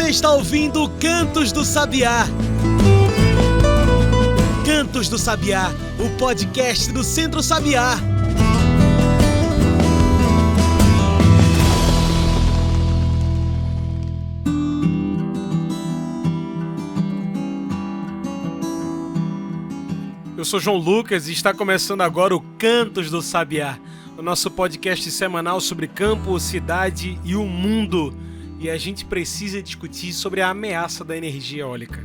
Você está ouvindo Cantos do Sabiá. Cantos do Sabiá, o podcast do Centro Sabiá. Eu sou João Lucas e está começando agora o Cantos do Sabiá, o nosso podcast semanal sobre campo, cidade e o mundo. E a gente precisa discutir sobre a ameaça da energia eólica.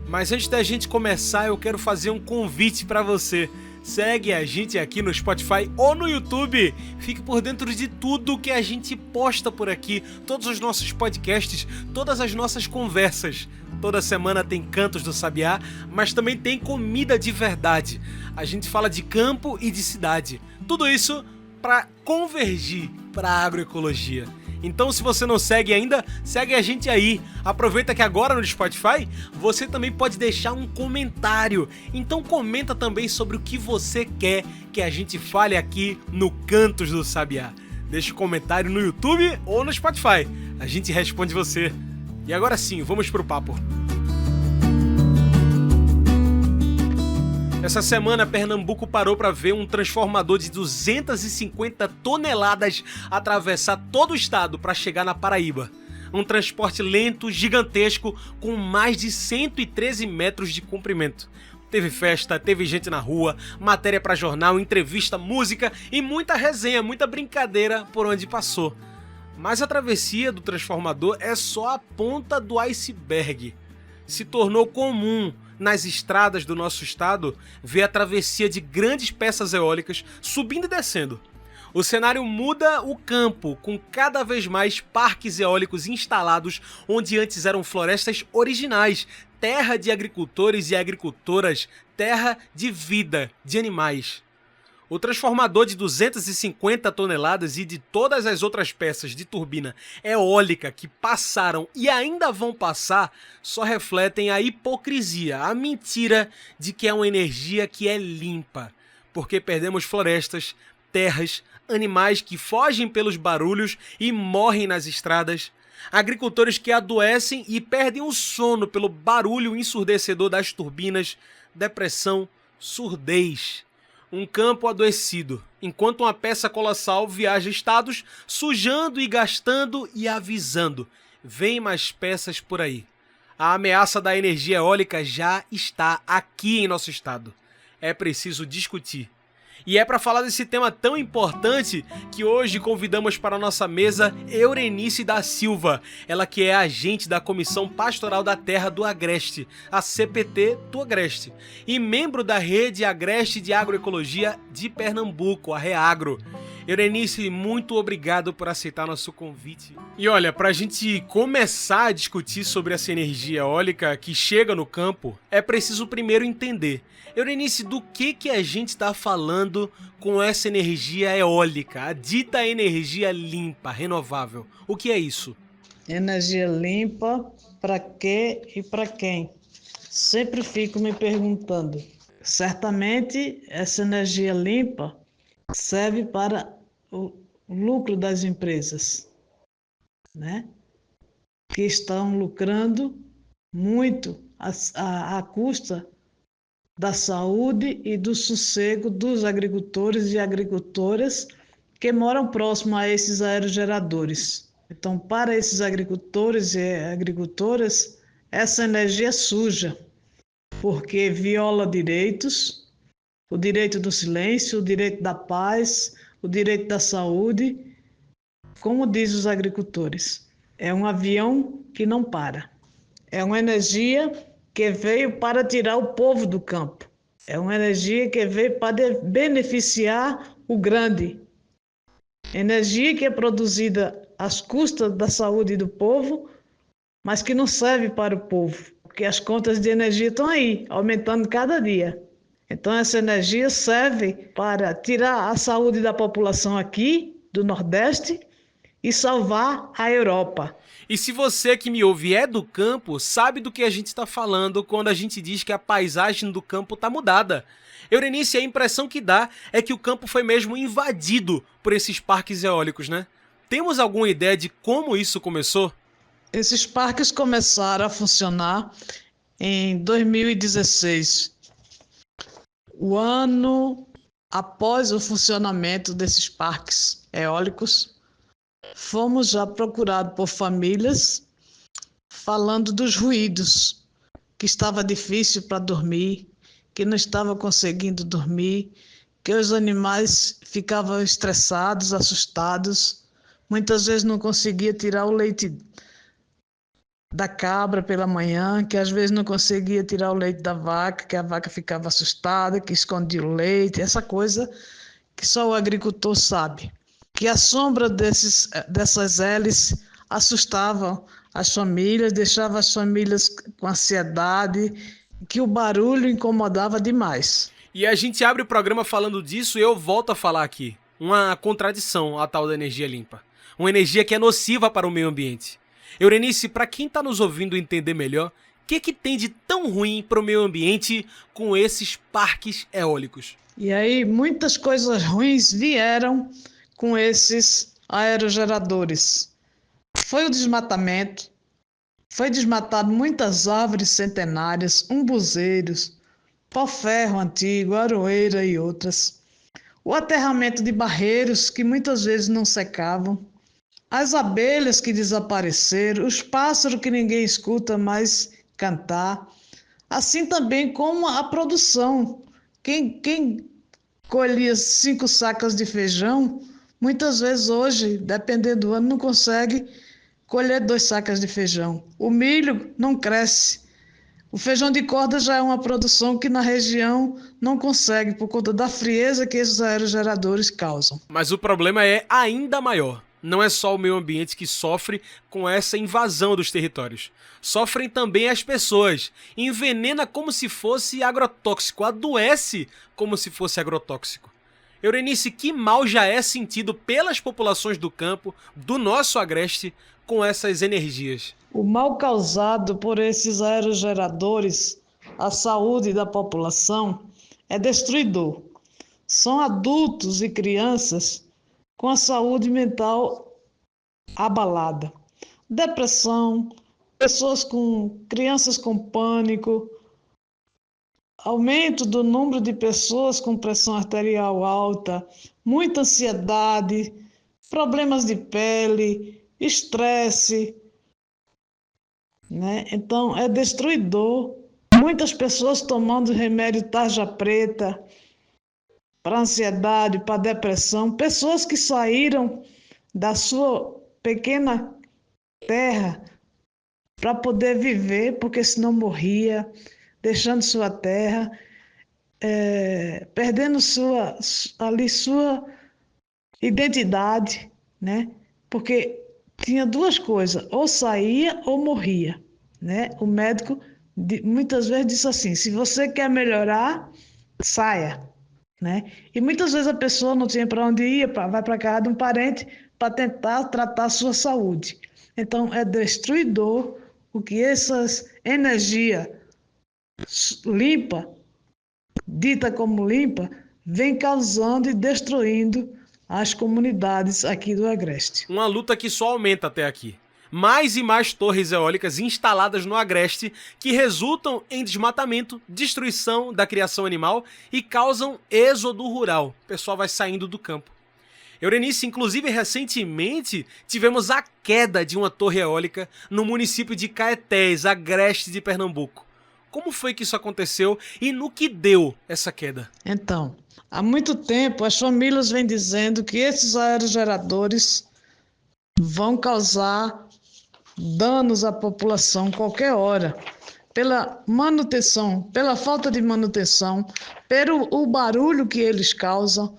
Mas antes da gente começar, eu quero fazer um convite para você. Segue a gente aqui no Spotify ou no YouTube. Fique por dentro de tudo que a gente posta por aqui. Todos os nossos podcasts, todas as nossas conversas. Toda semana tem Cantos do Sabiá, mas também tem comida de verdade. A gente fala de campo e de cidade. Tudo isso para convergir para a agroecologia. Então, se você não segue ainda, segue a gente aí. Aproveita que agora no Spotify, você também pode deixar um comentário. Então comenta também sobre o que você quer que a gente fale aqui no Cantos do Sabiá. Deixa um comentário no YouTube ou no Spotify. A gente responde você. E agora sim, vamos pro papo. Essa semana, Pernambuco parou para ver um transformador de 250 toneladas atravessar todo o estado para chegar na Paraíba. Um transporte lento, gigantesco, com mais de 113 metros de comprimento. Teve festa, teve gente na rua, matéria para jornal, entrevista, música e muita resenha, muita brincadeira por onde passou. Mas a travessia do transformador é só a ponta do iceberg. Se tornou comum nas estradas do nosso estado ver a travessia de grandes peças eólicas subindo e descendo. O cenário muda o campo, com cada vez mais parques eólicos instalados onde antes eram florestas originais, terra de agricultores e agricultoras, terra de vida, de animais. O transformador de 250 toneladas e de todas as outras peças de turbina eólica que passaram e ainda vão passar só refletem a hipocrisia, a mentira de que é uma energia que é limpa, porque perdemos florestas, terras, animais que fogem pelos barulhos e morrem nas estradas, agricultores que adoecem e perdem o sono pelo barulho ensurdecedor das turbinas, depressão, surdez. Um campo adoecido, enquanto uma peça colossal viaja estados, sujando e gastando e avisando. Vem mais peças por aí. A ameaça da energia eólica já está aqui em nosso estado. É preciso discutir. E é para falar desse tema tão importante que hoje convidamos para a nossa mesa Eurenice da Silva, ela que é agente da Comissão Pastoral da Terra do Agreste, a CPT do Agreste, e membro da Rede Agreste de Agroecologia de Pernambuco, a REAGRO. Eurenice, muito obrigado por aceitar nosso convite. E olha, para a gente começar a discutir sobre essa energia eólica que chega no campo, é preciso primeiro entender, Eurenice, do que a gente está falando com essa energia eólica, a dita energia limpa, renovável. O que é isso? Energia limpa, para quê e para quem? Sempre fico me perguntando. Certamente essa energia limpa serve para o lucro das empresas, né? Que estão lucrando muito à custa da saúde e do sossego dos agricultores e agricultoras que moram próximo a esses aerogeradores. Então, para esses agricultores e agricultoras, essa energia é suja, porque viola direitos, o direito do silêncio, o direito da paz, o direito da saúde. Como diz os agricultores, é um avião que não para. É uma energia que veio para tirar o povo do campo. É uma energia que veio para beneficiar o grande. Energia que é produzida às custas da saúde do povo, mas que não serve para o povo, porque as contas de energia estão aí, aumentando cada dia. Então essa energia serve para tirar a saúde da população aqui, do Nordeste, e salvar a Europa. E se você que me ouve é do campo, sabe do que a gente está falando quando a gente diz que a paisagem do campo está mudada. Eurenice, a impressão que dá é que o campo foi mesmo invadido por esses parques eólicos, né? Temos alguma ideia de como isso começou? Esses parques começaram a funcionar em 2016, o ano após o funcionamento desses parques eólicos. Fomos já procurados por famílias falando dos ruídos, que estava difícil para dormir, que não estava conseguindo dormir, que os animais ficavam estressados, assustados, muitas vezes não conseguia tirar o leite da cabra pela manhã, que às vezes não conseguia tirar o leite da vaca, que a vaca ficava assustada, que escondia o leite, essa coisa que só o agricultor sabe. Que a sombra dessas hélices assustava as famílias, deixava as famílias com ansiedade, que o barulho incomodava demais. E a gente abre o programa falando disso e eu volto a falar aqui. Uma contradição, a tal da energia limpa. Uma energia que é nociva para o meio ambiente. Eurenice, para quem está nos ouvindo entender melhor, o que tem de tão ruim para o meio ambiente com esses parques eólicos? E aí muitas coisas ruins vieram com esses aerogeradores. Foi o desmatamento, foi desmatado muitas árvores centenárias, umbuzeiros, pau-ferro antigo, aroeira e outras. O aterramento de barreiros que muitas vezes não secavam, as abelhas que desapareceram, os pássaros que ninguém escuta mais cantar, assim também como a produção. Quem colhia 5 sacas de feijão, muitas vezes hoje, dependendo do ano, não consegue colher 2 sacas de feijão. O milho não cresce. O feijão de corda já é uma produção que na região não consegue por conta da frieza que esses aerogeradores causam. Mas o problema é ainda maior. Não é só o meio ambiente que sofre com essa invasão dos territórios. Sofrem também as pessoas. Envenena como se fosse agrotóxico, adoece como se fosse agrotóxico. Eurenice, que mal já é sentido pelas populações do campo, do nosso agreste, com essas energias? O mal causado por esses aerogeradores à saúde da população é destruidor. São adultos e crianças com a saúde mental abalada. Depressão, crianças com pânico, aumento do número de pessoas com pressão arterial alta, muita ansiedade, problemas de pele, estresse, né? Então é destruidor. Muitas pessoas tomando remédio tarja preta para ansiedade, para depressão, pessoas que saíram da sua pequena terra para poder viver, porque senão morria, deixando sua terra, perdendo sua identidade, né? Porque tinha 2 coisas, ou saía ou morria, né? O médico muitas vezes disse assim: se você quer melhorar, saia, né? E muitas vezes a pessoa não tinha para onde ir, vai para casa de um parente para tentar tratar a sua saúde. Então é destruidor o que essas energia limpa, dita como limpa, vem causando e destruindo as comunidades aqui do Agreste. Uma luta que só aumenta até aqui. Mais e mais torres eólicas instaladas no Agreste que resultam em desmatamento, destruição da criação animal e causam êxodo rural. O pessoal vai saindo do campo. Eurenice, inclusive recentemente tivemos a queda de uma torre eólica no município de Caetés, Agreste de Pernambuco. Como foi que isso aconteceu e no que deu essa queda? Então, há muito tempo as famílias vêm dizendo que esses aerogeradores vão causar danos à população qualquer hora, pela manutenção, pela falta de manutenção, pelo o barulho que eles causam,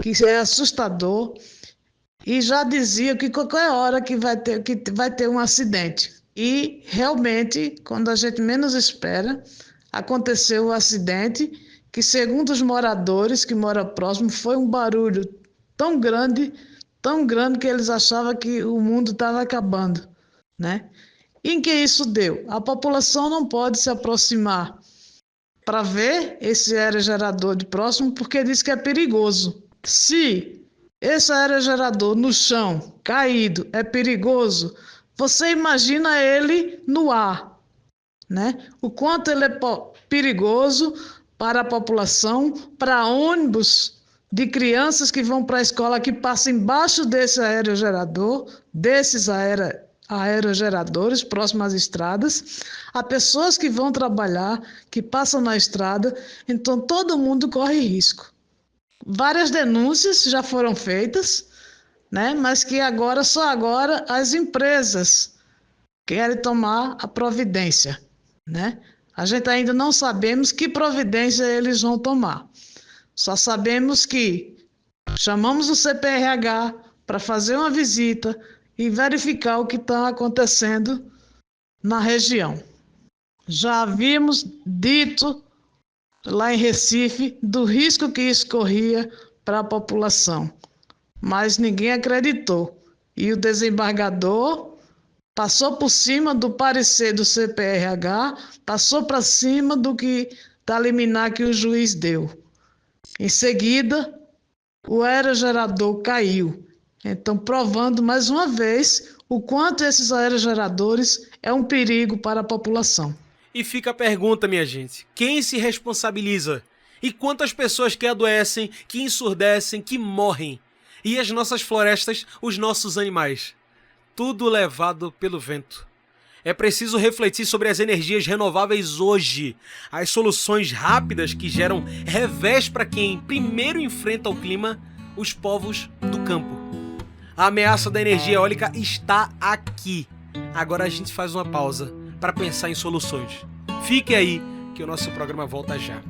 que é assustador, e já dizia que qualquer hora que vai ter um acidente. E realmente, quando a gente menos espera, aconteceu o acidente, que segundo os moradores que moram próximo, foi um barulho tão grande que eles achavam que o mundo estava acabando, né? E em que isso deu? A população não pode se aproximar para ver esse aerogerador de próximo, porque diz que é perigoso. Se esse aerogerador no chão, caído, é perigoso Você imagina ele no ar, né? O quanto ele é perigoso para a população, para ônibus de crianças que vão para a escola que passam embaixo desse aerogerador, desses aerogeradores próximos às estradas, há pessoas que vão trabalhar, que passam na estrada, então todo mundo corre risco. Várias denúncias já foram feitas, né? Mas que só agora as empresas querem tomar a providência, né? A gente ainda não sabemos que providência eles vão tomar. Só sabemos que chamamos o CPRH para fazer uma visita e verificar o que está acontecendo na região. Já havíamos dito lá em Recife do risco que isso corria para a população, mas ninguém acreditou. E o desembargador passou por cima do parecer do CPRH, passou para cima da liminar que o juiz deu. Em seguida, o aerogerador caiu. Então, provando mais uma vez o quanto esses aerogeradores é um perigo para a população. E fica a pergunta, minha gente, quem se responsabiliza? E quantas pessoas que adoecem, que ensurdecem, que morrem? E as nossas florestas, os nossos animais? Tudo levado pelo vento. É preciso refletir sobre as energias renováveis hoje, as soluções rápidas que geram revés para quem primeiro enfrenta o clima, os povos do campo. A ameaça da energia eólica está aqui. Agora a gente faz uma pausa para pensar em soluções. Fique aí que o nosso programa volta já.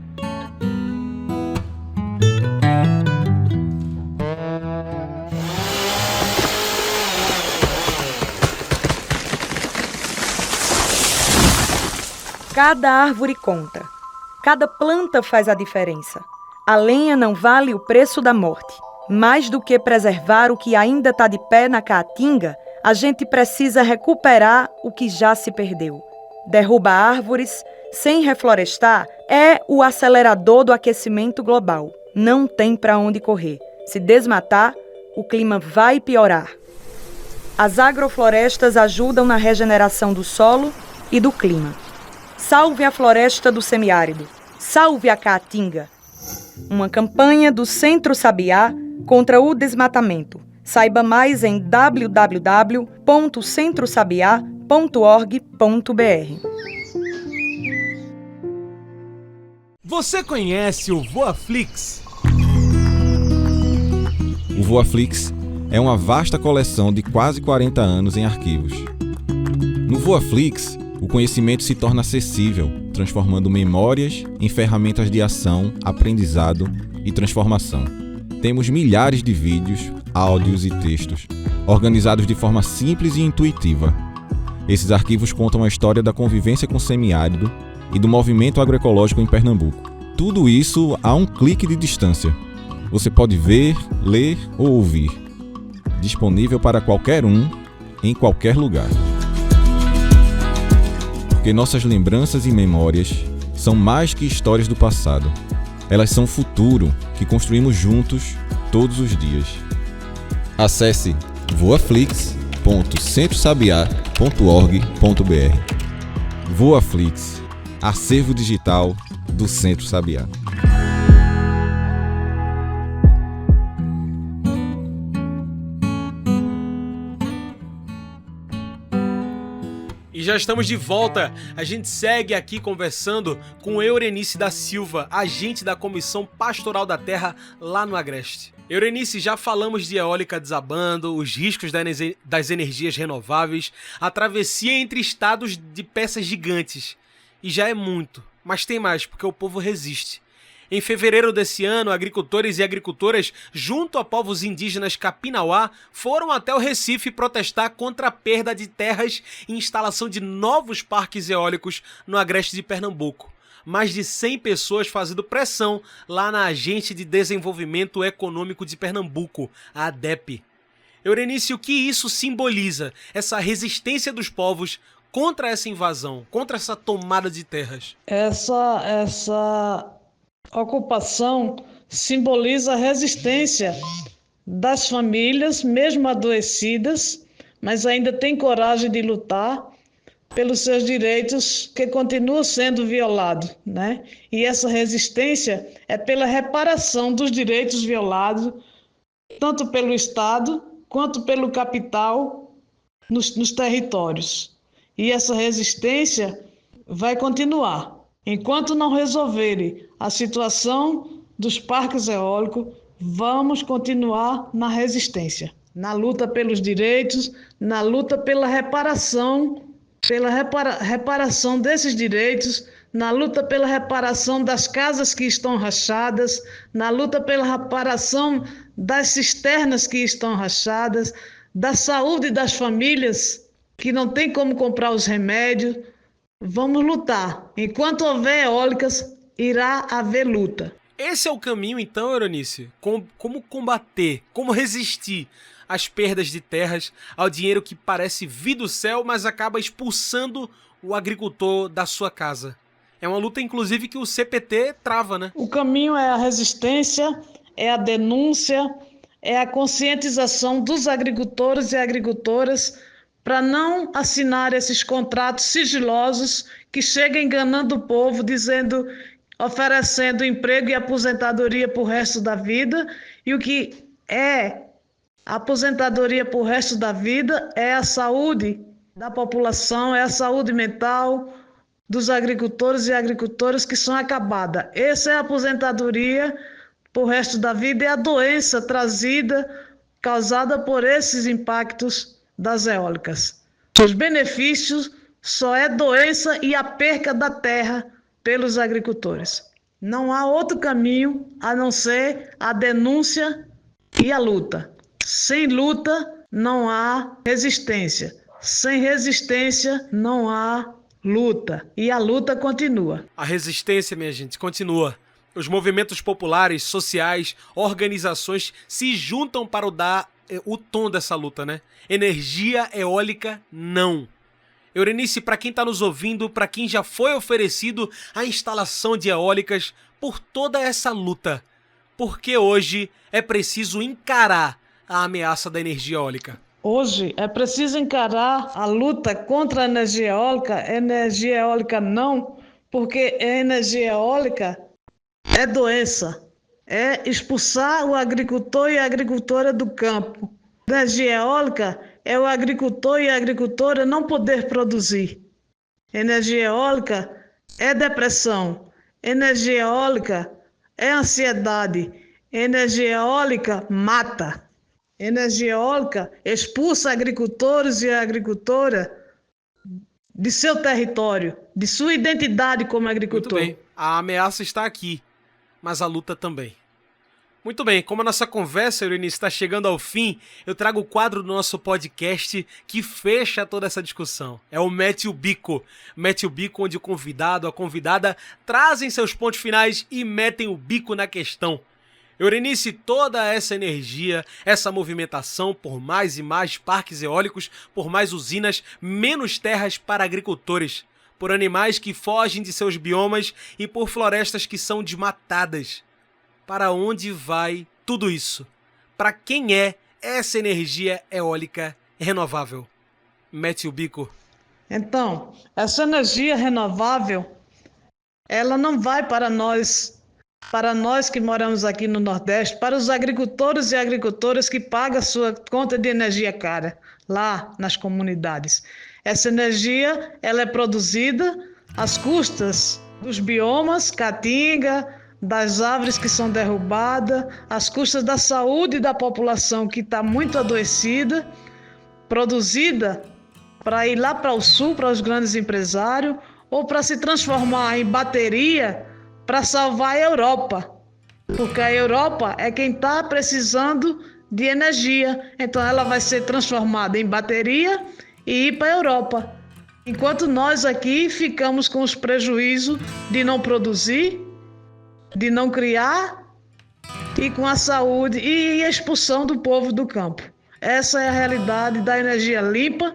Cada árvore conta. Cada planta faz a diferença. A lenha não vale o preço da morte. Mais do que preservar o que ainda está de pé na caatinga, a gente precisa recuperar o que já se perdeu. Derrubar árvores sem reflorestar é o acelerador do aquecimento global. Não tem para onde correr. Se desmatar, o clima vai piorar. As agroflorestas ajudam na regeneração do solo e do clima. Salve a floresta do semiárido. Salve a caatinga. Uma campanha do Centro Sabiá contra o desmatamento. Saiba mais em www.centrosabiá.org.br. Você conhece o Voaflix? O Voaflix é uma vasta coleção de quase 40 anos em arquivos. No Voaflix, o conhecimento se torna acessível, transformando memórias em ferramentas de ação, aprendizado e transformação. Temos milhares de vídeos, áudios e textos, organizados de forma simples e intuitiva. Esses arquivos contam a história da convivência com o semiárido e do movimento agroecológico em Pernambuco. Tudo isso a um clique de distância. Você pode ver, ler ou ouvir. Disponível para qualquer um, em qualquer lugar. Porque nossas lembranças e memórias são mais que histórias do passado. Elas são o futuro que construímos juntos todos os dias. Acesse voaflix.centrosabiá.org.br. Voaflix, acervo digital do Centro Sabiá. E já estamos de volta. A gente segue aqui conversando com Eurenice da Silva, agente da Comissão Pastoral da Terra lá no Agreste. Eurenice, já falamos de eólica desabando, os riscos das energias renováveis, a travessia entre estados de peças gigantes. E já é muito, mas tem mais, porque o povo resiste. Em fevereiro desse ano, agricultores e agricultoras, junto a povos indígenas Capinauá, foram até o Recife protestar contra a perda de terras e instalação de novos parques eólicos no agreste de Pernambuco. Mais de 100 pessoas fazendo pressão lá na Agência de Desenvolvimento Econômico de Pernambuco, a ADEPE. Eurenice, o que isso simboliza? Essa resistência dos povos contra essa invasão, contra essa tomada de terras? Essa ocupação simboliza a resistência das famílias, mesmo adoecidas, mas ainda tem coragem de lutar pelos seus direitos que continuam sendo violados, né? E essa resistência é pela reparação dos direitos violados, tanto pelo Estado quanto pelo capital nos territórios. E essa resistência vai continuar. Enquanto não resolverem a situação dos parques eólicos, vamos continuar na resistência, na luta pelos direitos, na luta pela reparação desses direitos, na luta pela reparação das casas que estão rachadas, na luta pela reparação das cisternas que estão rachadas, da saúde das famílias que não tem como comprar os remédios. Vamos lutar. Enquanto houver eólicas, irá haver luta. Esse é o caminho, então, Euronice? Como combater, como resistir às perdas de terras, ao dinheiro que parece vir do céu, mas acaba expulsando o agricultor da sua casa? É uma luta, inclusive, que o CPT trava, né? O caminho é a resistência, é a denúncia, é a conscientização dos agricultores e agricultoras para não assinar esses contratos sigilosos que chegam enganando o povo, oferecendo emprego e aposentadoria para o resto da vida. E o que é a aposentadoria para o resto da vida é a saúde da população, é a saúde mental dos agricultores e agricultoras que são acabadas. Essa é a aposentadoria para o resto da vida, é a doença causada por esses impactos das eólicas. Os benefícios só é doença e a perca da terra pelos agricultores. Não há outro caminho a não ser a denúncia e a luta. Sem luta não há resistência. Sem resistência não há luta. E a luta continua. A resistência, minha gente, continua. Os movimentos populares, sociais, organizações se juntam para dar o tom dessa luta, né? Energia eólica, não. Eurenice, para quem está nos ouvindo, para quem já foi oferecido a instalação de eólicas, por toda essa luta, porque hoje é preciso encarar a ameaça da energia eólica? Hoje é preciso encarar a luta contra a energia eólica não, porque a energia eólica é doença, é expulsar o agricultor e a agricultora do campo. Energia eólica é o agricultor e a agricultora não poder produzir. Energia eólica é depressão. Energia eólica é ansiedade. Energia eólica mata. Energia eólica expulsa agricultores e agricultora de seu território, de sua identidade como agricultor. Muito bem, a ameaça está aqui, mas a luta também. Muito bem, como a nossa conversa, Eurenice, está chegando ao fim, eu trago o quadro do nosso podcast que fecha toda essa discussão. É o Mete o Bico. Mete o Bico, onde o convidado, a convidada, trazem seus pontos finais e metem o bico na questão. Eurenice, toda essa energia, essa movimentação por mais e mais parques eólicos, por mais usinas, menos terras para agricultores, por animais que fogem de seus biomas e por florestas que são desmatadas. Para onde vai tudo isso? Para quem é essa energia eólica renovável? Mete o bico. Então, essa energia renovável, ela não vai para nós que moramos aqui no Nordeste, para os agricultores e agricultoras que pagam a sua conta de energia cara, lá nas comunidades. Essa energia, ela é produzida às custas dos biomas, caatinga, das árvores que são derrubadas, às custas da saúde da população que está muito adoecida, produzida para ir lá para o sul, para os grandes empresários, ou para se transformar em bateria para salvar a Europa, porque a Europa é quem está precisando de energia, então ela vai ser transformada em bateria e ir para a Europa, enquanto nós aqui ficamos com os prejuízos de não produzir, de não criar e com a saúde e a expulsão do povo do campo. Essa é a realidade da energia limpa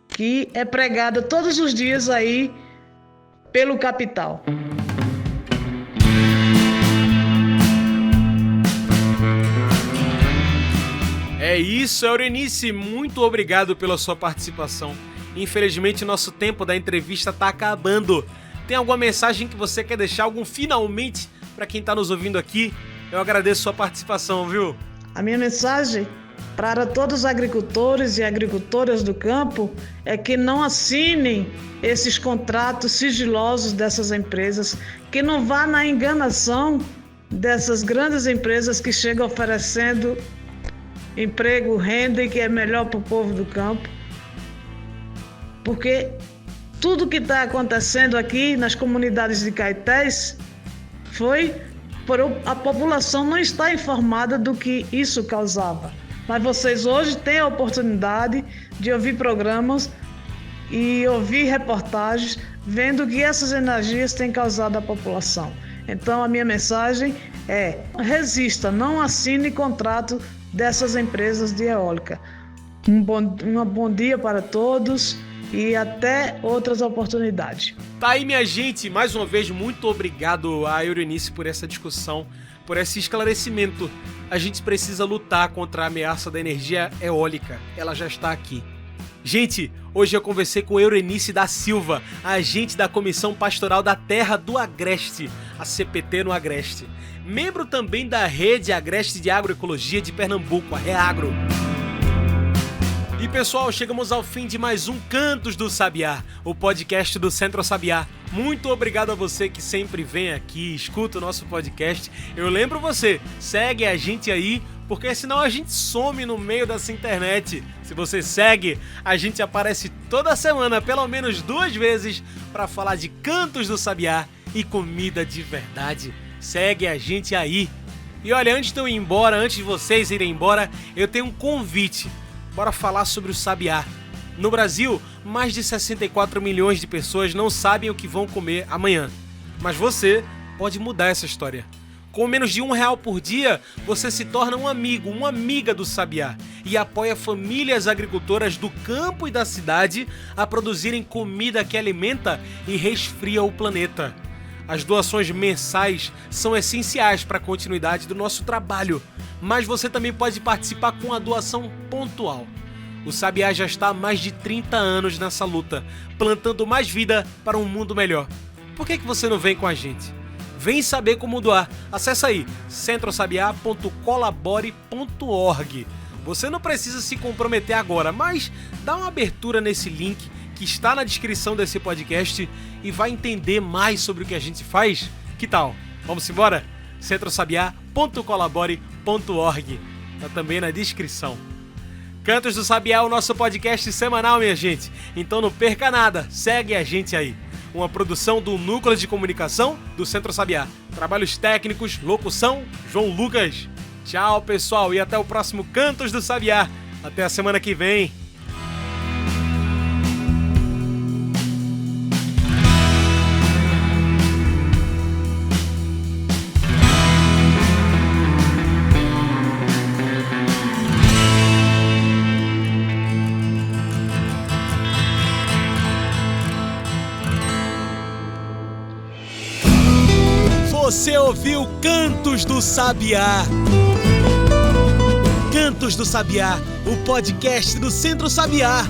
que é pregada todos os dias aí pelo capital. É isso, Eurenice, muito obrigado pela sua participação. Infelizmente, nosso tempo da entrevista está acabando. Tem alguma mensagem que você quer deixar, algum finalmente, para quem está nos ouvindo aqui? Eu agradeço sua participação, viu? A minha mensagem para todos os agricultores e agricultoras do campo é que não assinem esses contratos sigilosos dessas empresas, que não vá na enganação dessas grandes empresas que chegam oferecendo emprego, renda e que é melhor para o povo do campo. Porque tudo que está acontecendo aqui nas comunidades de Caetés foi por a população não estar informada do que isso causava. Mas vocês hoje têm a oportunidade de ouvir programas e ouvir reportagens vendo o que essas energias têm causado à população. Então a minha mensagem é: resista, não assine contrato dessas empresas de eólica. Um bom dia para todos e até outras oportunidades. Tá aí, minha gente, mais uma vez muito obrigado a Eurenice por essa discussão, por esse esclarecimento. A gente precisa lutar contra a ameaça da energia eólica, ela já está aqui. Gente, hoje eu conversei com Eurenice da Silva, agente da Comissão Pastoral da Terra do Agreste, a CPT no Agreste. Membro também da Rede Agreste de Agroecologia de Pernambuco, a REAGRO. E pessoal, chegamos ao fim de mais um Cantos do Sabiá, o podcast do Centro Sabiá. Muito obrigado a você que sempre vem aqui, escuta o nosso podcast. Eu lembro você, segue a gente aí, porque senão a gente some no meio dessa internet. Se você segue, a gente aparece toda semana, pelo menos 2 vezes, para falar de Cantos do Sabiá e comida de verdade. Segue a gente aí. E olha, antes de eu ir embora, antes de vocês irem embora, eu tenho um convite. Bora falar sobre o sabiá. No Brasil, mais de 64 milhões de pessoas não sabem o que vão comer amanhã. Mas você pode mudar essa história. Com menos de R$1 por dia, você se torna um amigo, uma amiga do sabiá e apoia famílias agricultoras do campo e da cidade a produzirem comida que alimenta e resfria o planeta. As doações mensais são essenciais para a continuidade do nosso trabalho, mas você também pode participar com a doação pontual. O Sabiá já está há mais de 30 anos nessa luta, plantando mais vida para um mundo melhor. Por que você não vem com a gente? Vem saber como doar. Acesse aí centrosabiá.colabore.org. Você não precisa se comprometer agora, mas dá uma abertura nesse link que está na descrição desse podcast e vai entender mais sobre o que a gente faz. Que tal? Vamos embora? centrosabiá.colabore.org. Tá também na descrição. Cantos do Sabiá é o nosso podcast semanal, minha gente. Então não perca nada, segue a gente aí. Uma produção do Núcleo de Comunicação do Centro Sabiá. Trabalhos técnicos, locução, João Lucas. Tchau, pessoal, e até o próximo Cantos do Sabiá. Até a semana que vem. Você ouviu Cantos do Sabiá. Cantos do Sabiá, o podcast do Centro Sabiá.